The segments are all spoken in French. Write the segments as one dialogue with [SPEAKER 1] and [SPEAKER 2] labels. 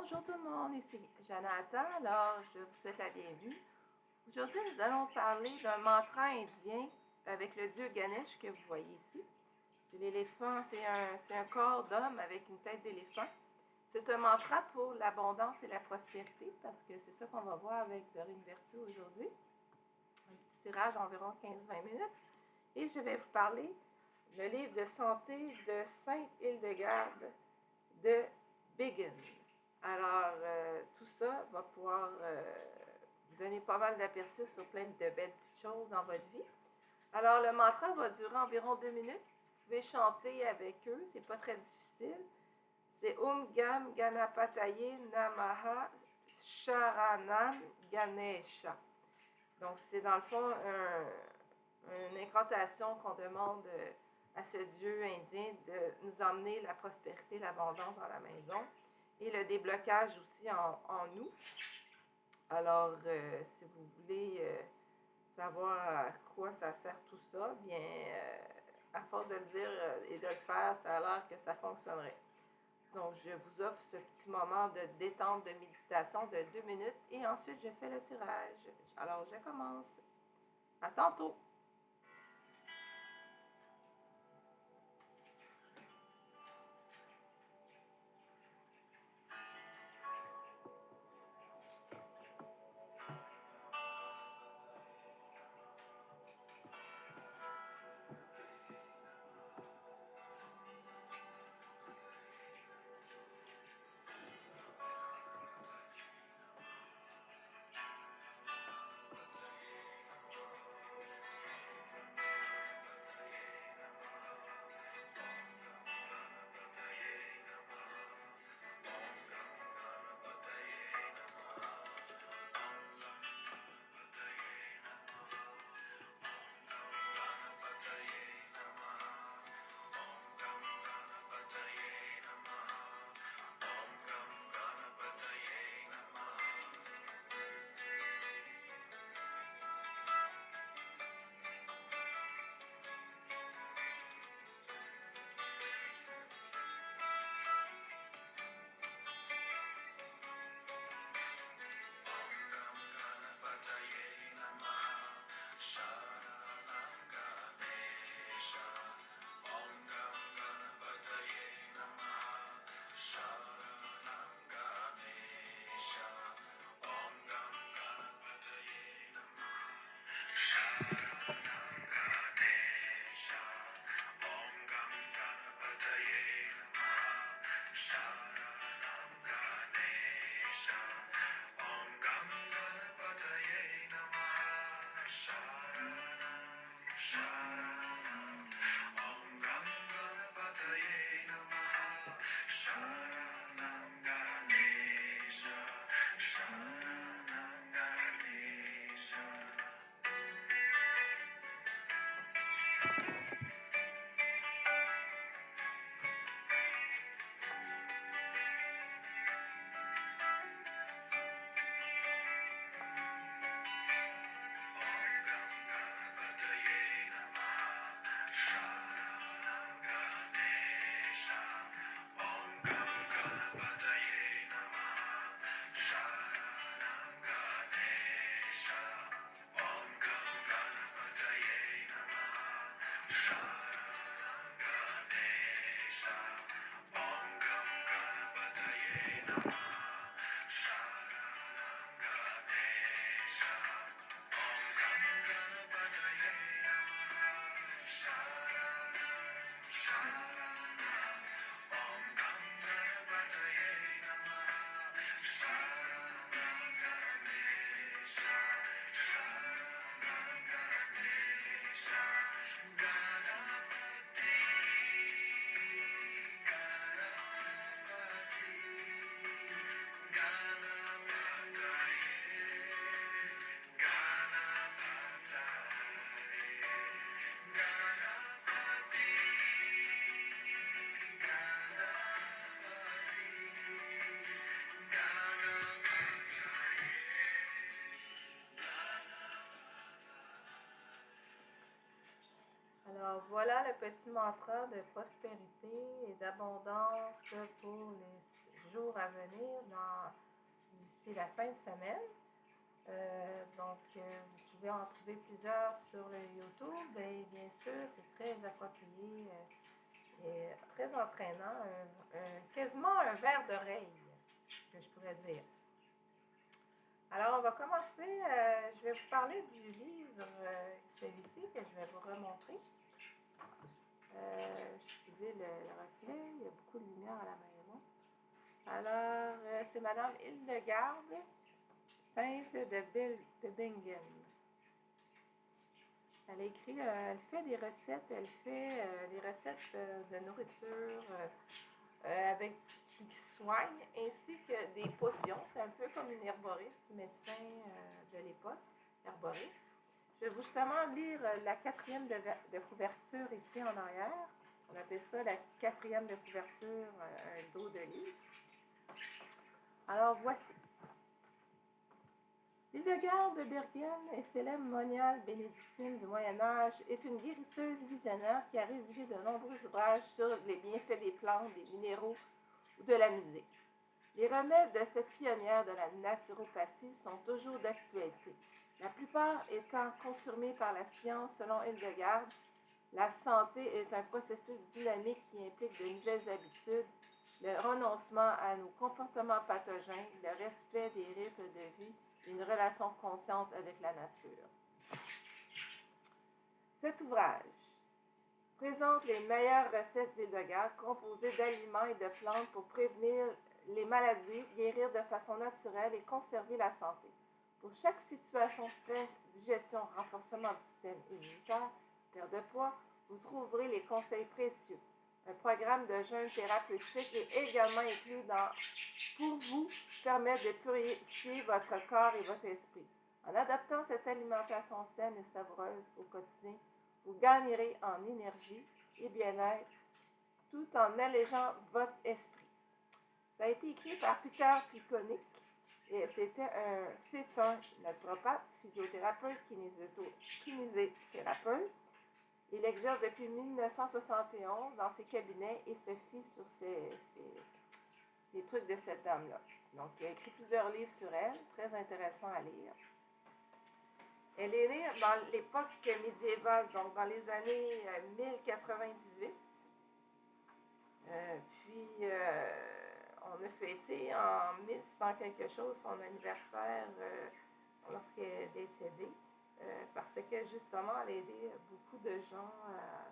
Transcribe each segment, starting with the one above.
[SPEAKER 1] Bonjour tout le monde, ici Jonathan. Alors, je vous souhaite la bienvenue. Aujourd'hui, nous allons parler d'un mantra indien avec le dieu Ganesh que vous voyez ici. C'est l'éléphant, c'est un corps d'homme avec une tête d'éléphant. C'est un mantra pour l'abondance et la prospérité parce que c'est ça qu'on va voir avec Dorine Vertu aujourd'hui. Un petit tirage d'environ 15-20 minutes. Et je vais vous parler le livre de santé de Sainte Hildegarde de Bingen. Alors, tout ça va pouvoir vous donner pas mal d'aperçus sur plein de belles petites choses dans votre vie. Alors, le mantra va durer environ 2 minutes. Vous pouvez chanter avec eux, c'est pas très difficile. C'est Gam Ganapataye Namaha Sharanam Ganesha. Donc, c'est dans le fond une incantation qu'on demande à ce dieu indien de nous emmener la prospérité, l'abondance dans la maison et le déblocage aussi en nous. Alors, si vous voulez savoir à quoi ça sert tout ça, bien, à force de le dire et de le faire, ça a l'air que ça fonctionnerait. Donc, je vous offre ce petit moment de détente, de méditation de 2 minutes et ensuite, je fais le tirage. Alors, je commence. À tantôt! Alors voilà le petit mantra de prospérité et d'abondance pour les jours à venir d'ici la fin de semaine. Vous pouvez en trouver plusieurs sur le YouTube. Et bien sûr, c'est très approprié et très entraînant. Quasiment un verre d'oreille, que je pourrais dire. Alors, on va commencer. Je vais vous parler du livre, celui-ci, que je vais vous remontrer. Excusez le reflet, il y a beaucoup de lumière à la maison. Alors, c'est Madame Hildegarde, Sainte de Bingen. Elle a écrit, elle fait des recettes, des recettes de nourriture avec qui soigne, ainsi que des potions. C'est un peu comme une herboriste, médecin de l'époque, herboriste. Je vais justement lire la 4e de couverture ici en arrière. On appelle ça la 4e de couverture, un dos de livre. Alors voici. Hildegarde de Bingen est célèbre moniale bénédictine du Moyen-Âge, est une guérisseuse visionnaire qui a rédigé de nombreux ouvrages sur les bienfaits des plantes, des minéraux ou de la musique. Les remèdes de cette pionnière de la naturopathie sont toujours d'actualité. La plupart étant confirmés par la science, selon Hildegarde, la santé est un processus dynamique qui implique de nouvelles habitudes, le renoncement à nos comportements pathogènes, le respect des rythmes de vie et une relation consciente avec la nature. Cet ouvrage présente les meilleures recettes d'Hildegarde composées d'aliments et de plantes pour prévenir les maladies, guérir de façon naturelle et conserver la santé. Pour chaque situation, stress, digestion, renforcement du système immunitaire, perte de poids, vous trouverez les conseils précieux. Un programme de jeûne thérapeutique est également inclus pour vous permettre de purifier votre corps et votre esprit. En adoptant cette alimentation saine et savoureuse au quotidien, vous gagnerez en énergie et bien-être tout en allégeant votre esprit. Ça a été écrit par Peter Piconic et c'est un naturopathe, physiothérapeute, kinésithérapeute. Il exerce depuis 1971 dans ses cabinets et se fie sur les trucs de cette dame-là. Donc, il a écrit plusieurs livres sur elle, très intéressants à lire. Elle est née dans l'époque médiévale, donc dans les années 1098. On a fêté en 1100 quelque chose son anniversaire lorsqu'elle est décédée. Parce que justement, elle a aidé beaucoup de gens à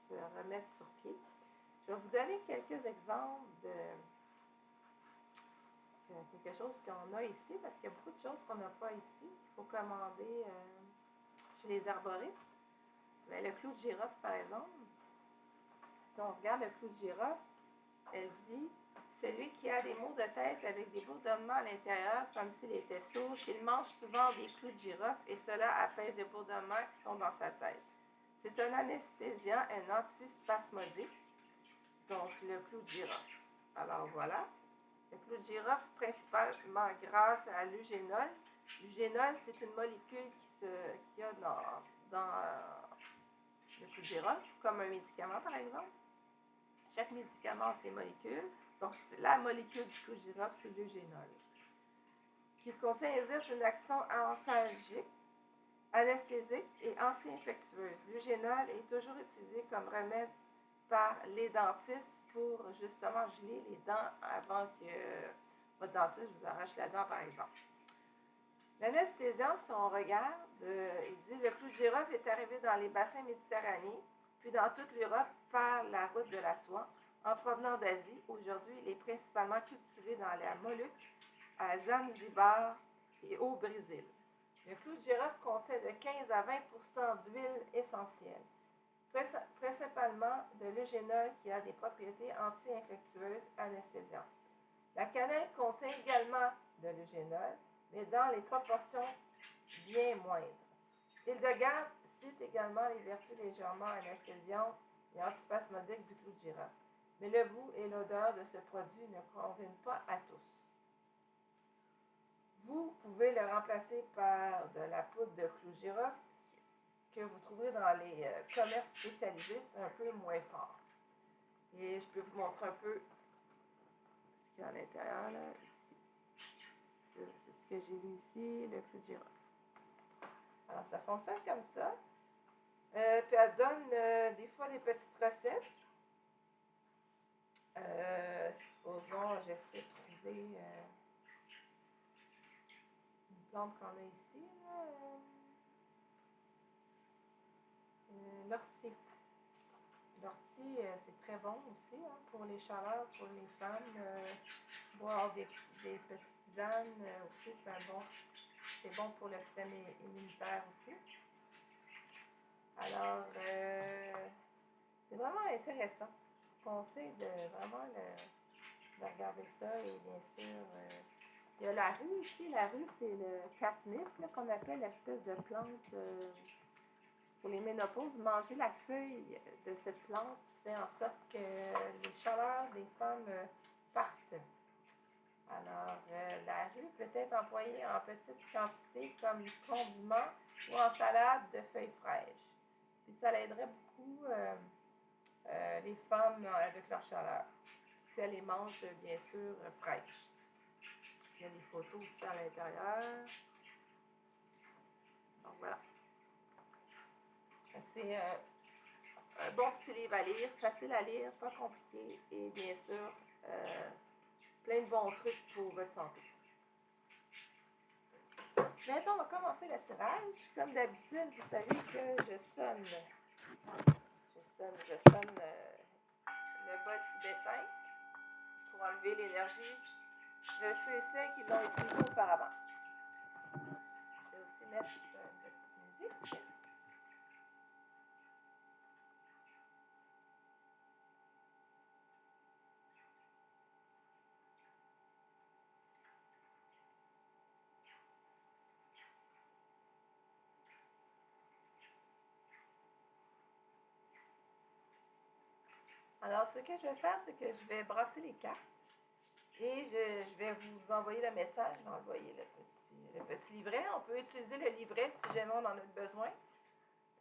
[SPEAKER 1] se remettre sur pied. Je vais vous donner quelques exemples de quelque chose qu'on a ici, parce qu'il y a beaucoup de choses qu'on n'a pas ici, qu'il faut commander chez les herboristes. Mais le clou de girofle, par exemple, si on regarde le clou de girofle, elle dit « Celui qui a des maux de tête avec des bourdonnements à l'intérieur, comme s'il était sourd, il mange souvent des clous de girofle et cela apaise les bourdonnements qui sont dans sa tête. C'est un anesthésiant, un antispasmodique, donc le clou de girofle. Alors voilà, le clou de girofle principalement grâce à l'eugénol. L'eugénol, c'est une molécule qu'il y a dans le clou de girofle, comme un médicament par exemple. Chaque médicament a ses molécules. Donc, la molécule du clou de girofle, c'est l'eugénol, qui exerce une action antalgique, anesthésique et anti-infectieuse. L'eugénol est toujours utilisé comme remède par les dentistes pour justement geler les dents avant que votre dentiste vous arrache la dent, par exemple. L'anesthésiant, si on regarde, il dit le clou de girofle est arrivé dans les bassins méditerranéens, puis dans toute l'Europe par la route de la soie, en provenant d'Asie. Aujourd'hui, il est principalement cultivé dans la Moluques, à Zanzibar et au Brésil. Le clou de girofle contient de 15 à 20% d'huile essentielle, principalement de l'eugénol qui a des propriétés anti-infectieuses anesthésiantes. La cannelle contient également de l'eugénol, mais dans les proportions bien moindres. Hildegarde cite également les vertus légèrement anesthésiantes et antispasmodiques du clou de girofle, mais le goût et l'odeur de ce produit ne conviennent pas à tous. Vous pouvez le remplacer par de la poudre de clou de girofle que vous trouverez dans les commerces spécialisés, c'est un peu moins fort. Et je peux vous montrer un peu ce qu'à l'intérieur, là, ici. C'est ce que j'ai lu ici, le clou de girofle. Alors, ça fonctionne comme ça. Puis elle donne des fois des petites recettes. Supposons, j'essaie de trouver une plante qu'on a ici. L'ortie. L'ortie, c'est très bon aussi hein, pour les chaleurs, pour les femmes. Boire des petites tisanes aussi, c'est bon pour le système immunitaire aussi. Alors, c'est vraiment intéressant. Je vous conseille de vraiment de regarder ça et bien sûr, il y a la rue ici. La rue, c'est le catnip qu'on appelle l'espèce de plante pour les ménopauses. Manger la feuille de cette plante fait en sorte que les chaleurs des femmes partent. Alors, la rue peut être employée en petite quantité comme condiment ou en salade de feuilles fraîches. Puis ça aiderait beaucoup les femmes avec leur chaleur. Si elles les mangent, bien sûr, fraîches. Il y a des photos aussi à l'intérieur. Donc voilà. C'est un bon petit livre à lire, facile à lire, pas compliqué et bien sûr, plein de bons trucs pour votre santé. Maintenant, on va commencer le tirage. Comme d'habitude, vous savez que je sonne le bas tibétain pour enlever l'énergie de ceux et celles qui l'ont utilisé auparavant. Je vais aussi mettre une petite musique. Alors, ce que je vais faire, c'est que je vais brasser les cartes et je vais vous envoyer le message. Je vais envoyer le petit livret. On peut utiliser le livret si jamais on en a besoin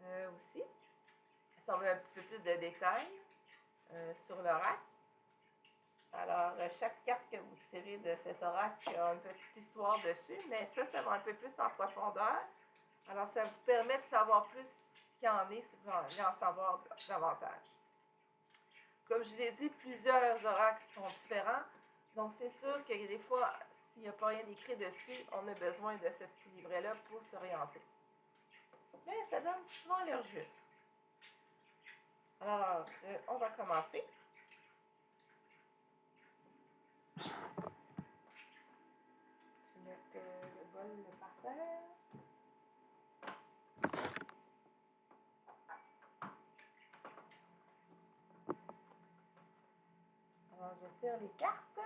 [SPEAKER 1] aussi. Si on veut un petit peu plus de détails sur l'oracle. Alors, chaque carte que vous tirez de cet oracle a une petite histoire dessus, mais ça va un peu plus en profondeur. Alors, ça vous permet de savoir plus ce qu'il y en est si vous voulez en savoir davantage. Comme je vous ai dit, plusieurs oracles sont différents. Donc, c'est sûr que des fois, s'il n'y a pas rien écrit dessus, on a besoin de ce petit livret-là pour s'orienter. Mais ça donne souvent l'air juste. Alors, on va commencer. Je vais mettre le bol par terre. Alors, je tire les cartes.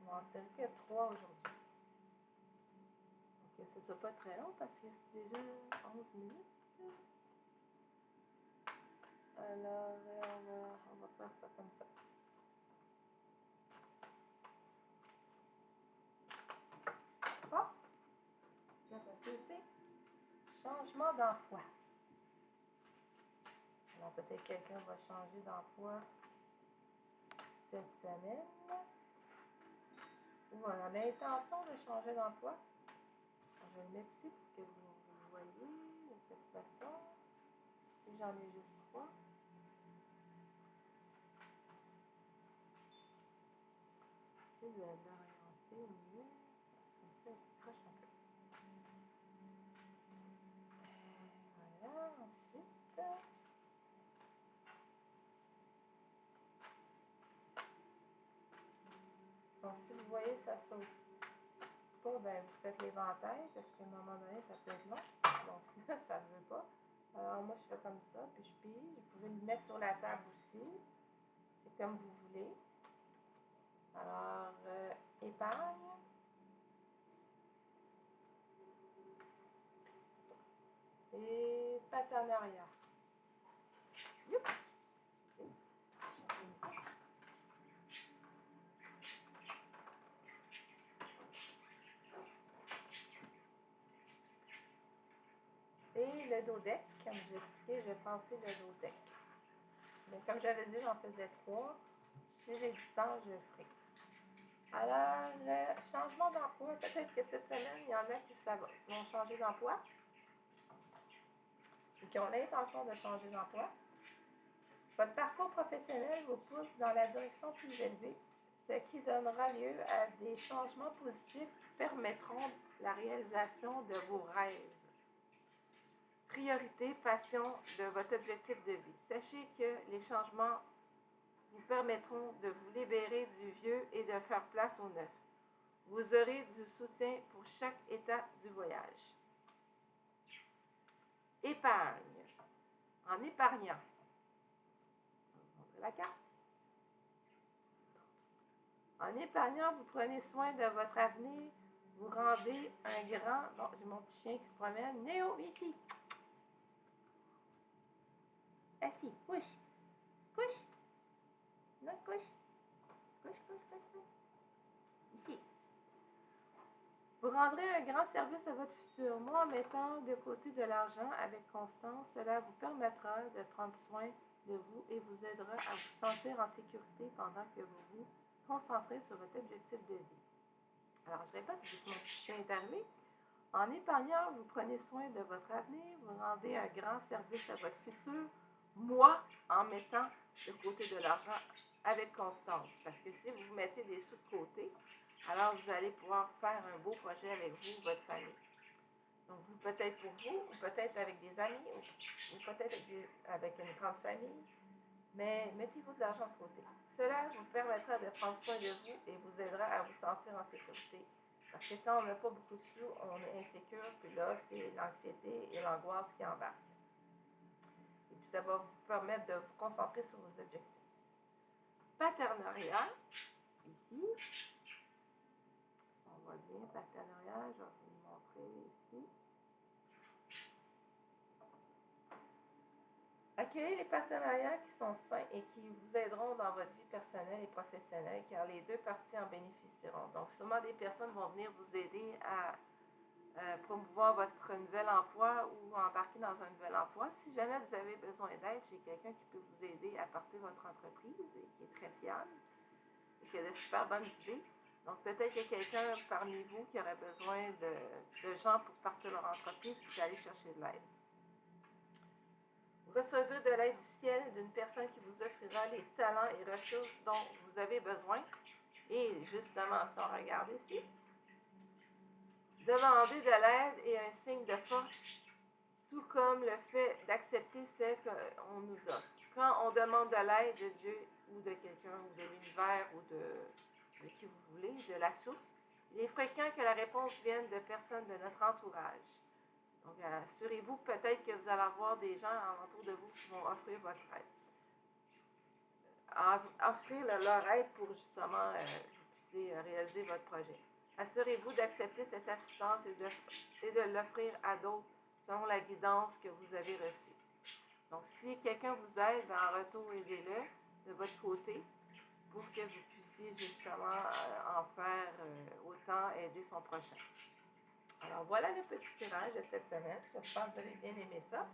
[SPEAKER 1] On va en tirer que 3 aujourd'hui. Donc, ce ne soit pas très long parce que c'est déjà 11 minutes. Alors, on va faire ça comme ça. Bon, la facilité. Changement d'emploi. Alors, peut-être que quelqu'un va changer d'emploi cette semaine. Ou on a l'intention de changer d'emploi. Je vais le mettre ici pour que vous voyez de cette façon. Si j'en ai juste 3. J'essaie de l'orienter au mieux. Comme ça, il croche un peu. Voilà, ensuite. Donc, si vous voyez, ça saute pas, ben, vous faites l'éventail parce qu'à un moment donné, ça peut être long. Donc là, ça ne veut pas. Alors, moi, je fais comme ça, puis je pige. Vous pouvez le mettre sur la table aussi. C'est comme vous voulez. Alors, épargne. Et partenariat. Youp! Et le dos deck. Comme je vous ai expliqué, je vais passer le dos deck. Mais comme j'avais dit, j'en faisais 3. Si j'ai du temps, je le ferai. Alors, le changement d'emploi, peut-être que cette semaine, il y en a qui vont changer d'emploi ou qui ont l'intention de changer d'emploi. Votre parcours professionnel vous pousse dans la direction plus élevée, ce qui donnera lieu à des changements positifs qui permettront la réalisation de vos rêves. Priorité, passion de votre objectif de vie. Sachez que les changements vous permettront de vous libérer du vieux et de faire place au neuf. Vous aurez du soutien pour chaque étape du voyage. Épargne. En épargnant. Je vais vous montrer la carte. En épargnant, vous prenez soin de votre avenir. Vous rendez un grand... Bon, j'ai mon petit chien qui se promène. Néo, viens ici. Assis, couche. Couche. Non, couche. Couche, couche, couche, couche. Ici. Vous rendrez un grand service à votre futur. Moi, en mettant de côté de l'argent avec constance, cela vous permettra de prendre soin de vous et vous aidera à vous sentir en sécurité pendant que vous vous concentrez sur votre objectif de vie. Alors, je répète, vu que mon petit chien est arrivé. En épargnant, vous prenez soin de votre avenir, vous rendez un grand service à votre futur. Moi, en mettant de côté de l'argent avec constance. Parce que si vous mettez des sous de côté, alors vous allez pouvoir faire un beau projet avec vous, votre famille. Donc, vous peut-être pour vous, ou peut-être avec des amis, ou peut-être avec une grande famille, mais mettez-vous de l'argent de côté. Cela vous permettra de prendre soin de vous et vous aidera à vous sentir en sécurité. Parce que quand on n'a pas beaucoup de sous, on est insécure, puis là, c'est l'anxiété et l'angoisse qui embarquent. Et puis, ça va vous permettre de vous concentrer sur vos objectifs. Partenariat, ici. On voit bien, partenariat, je vais vous le montrer ici. Accueillez les partenariats qui sont sains et qui vous aideront dans votre vie personnelle et professionnelle, car les deux parties en bénéficieront. Donc, sûrement des personnes vont venir vous aider à promouvoir votre nouvel emploi ou embarquer dans un nouvel emploi. Si jamais vous avez besoin d'aide, j'ai quelqu'un qui peut vous aider à partir de votre entreprise et qui est très fiable et qui a de super bonnes idées. Donc, peut-être qu'il y a quelqu'un parmi vous qui aurait besoin de gens pour partir de leur entreprise et aller chercher de l'aide. Vous recevrez de l'aide du ciel d'une personne qui vous offrira les talents et ressources dont vous avez besoin. Et justement, si on regarde ici, demandez de l'aide est un signe de force, tout comme le fait d'accepter celle qu'on nous offre. Quand on demande de l'aide de Dieu ou de quelqu'un ou de l'univers ou de qui vous voulez, de la source, il est fréquent que la réponse vienne de personnes de notre entourage. Donc, assurez-vous peut-être que vous allez avoir des gens autour de vous qui vont offrir votre aide. Offrir leur aide pour justement vous puissiez réaliser votre projet. Assurez-vous d'accepter cette assistance et de l'offrir à d'autres selon la guidance que vous avez reçue. Donc, si quelqu'un vous aide, en retour, aidez-le de votre côté pour que vous puissiez justement en faire autant aider son prochain. Alors, voilà le petit tirage de cette semaine. J'espère que vous avez bien aimé ça.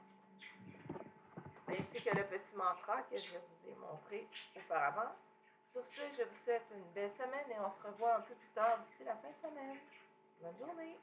[SPEAKER 1] Ainsi que le petit mantra que je vous ai montré auparavant. Sur ce, je vous souhaite une belle semaine et on se revoit un peu plus tard d'ici la fin de semaine. Bonne journée!